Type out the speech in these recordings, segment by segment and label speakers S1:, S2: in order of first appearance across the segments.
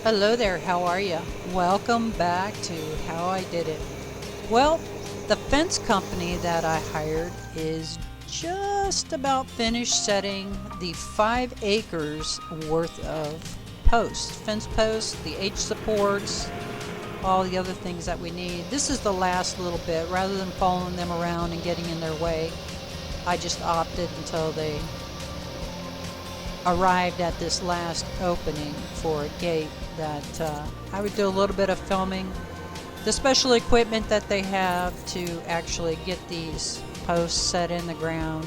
S1: Hello there, how are you? Welcome back to How I Did It. Well, the fence company that I hired is just about finished setting the 5 acres worth of posts, fence posts, the H supports, all the other things that we need. This is the last little bit. Rather than following them around and getting in their way, I just opted until they arrived at this last opening for a gate that I would do a little bit of filming. The special equipment that they have to actually get these posts set in the ground,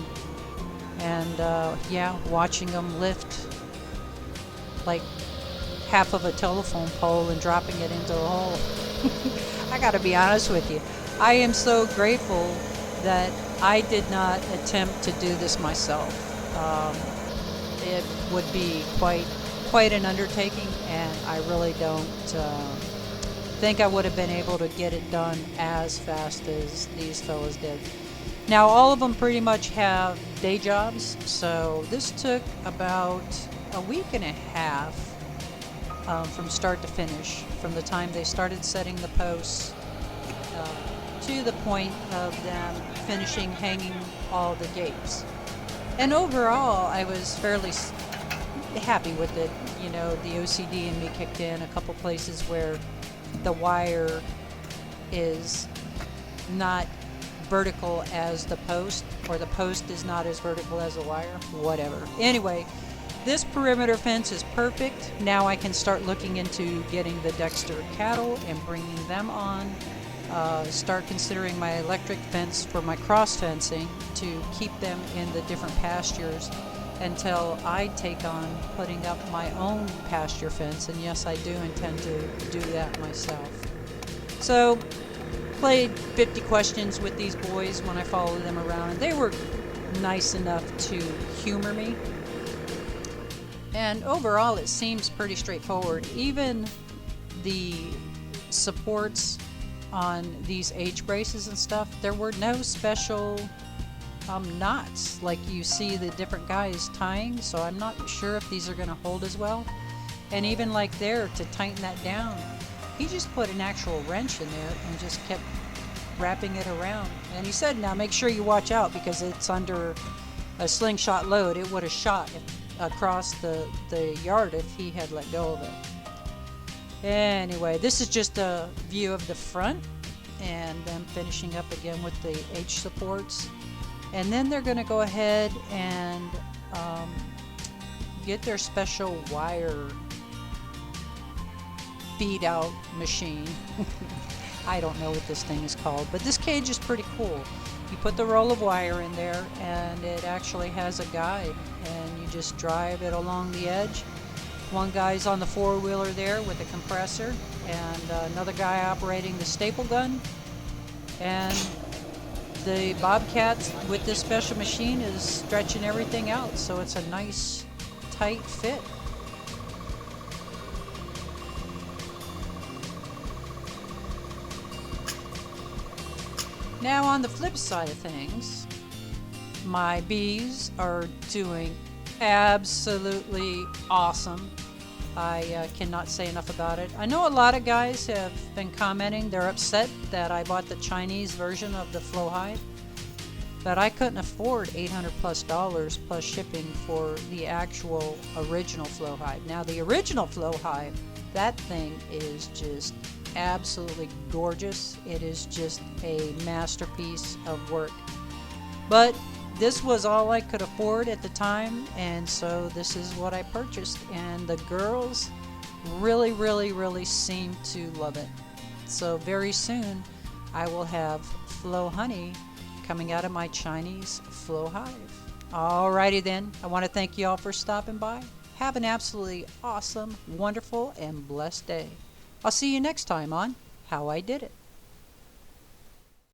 S1: and yeah, watching them lift like half of a telephone pole and dropping it into the hole. I gotta be honest with you, I am so grateful that I did not attempt to do this myself. It would be quite an undertaking, and I really don't think I would have been able to get it done as fast as these fellas did. Now, all of them pretty much have day jobs, so this took about a week and a half from start to finish, from the time they started setting the posts to the point of them finishing hanging all the gates. And overall, I was fairly happy with it. You know, the OCD in me kicked in a couple places where the wire is not vertical as the post, or the post is not as vertical as the wire, whatever. Anyway, this perimeter fence is perfect. Now I can start looking into getting the Dexter cattle and bringing them on. Start considering my electric fence for my cross fencing to keep them in the different pastures until I take on putting up my own pasture fence. And yes, I do intend to do that myself. So, played 50 questions with these boys when I followed them around, and they were nice enough to humor me. And overall, it seems pretty straightforward. Even the supports on these H braces and stuff, there were no special knots like you see the different guys tying, so I'm not sure if these are going to hold as well. And even like there, to tighten that down, he just put an actual wrench in there and just kept wrapping it around. And he said, now make sure you watch out because it's under a slingshot load. It would have shot across the yard if he had let go of it. Anyway, this is just a view of the front, and then finishing up again with the H supports. And then they're going to go ahead and get their special wire feed out machine. I don't know what this thing is called, but this cage is pretty cool. You put the roll of wire in there, and it actually has a guide, and you just drive it along the edge. One guy's on the four-wheeler there with a compressor, and another guy operating the staple gun. And the Bobcat with this special machine is stretching everything out, so it's a nice tight fit. Now, on the flip side of things, my bees are doing absolutely awesome. I cannot say enough about it. I know a lot of guys have been commenting they're upset that I bought the Chinese version of the Flow Hive, but I couldn't afford $800+ plus shipping for the actual original Flow Hive. Now, the original Flow Hive, that thing is just absolutely gorgeous. It is just a masterpiece of work. But this was all I could afford at the time, and so this is what I purchased, and the girls really seem to love it. So very soon I will have Flow Honey coming out of my Chinese Flow Hive. Alrighty then, I want to thank you all for stopping by. Have an absolutely awesome, wonderful, and blessed day. I'll see you next time on How I Did It.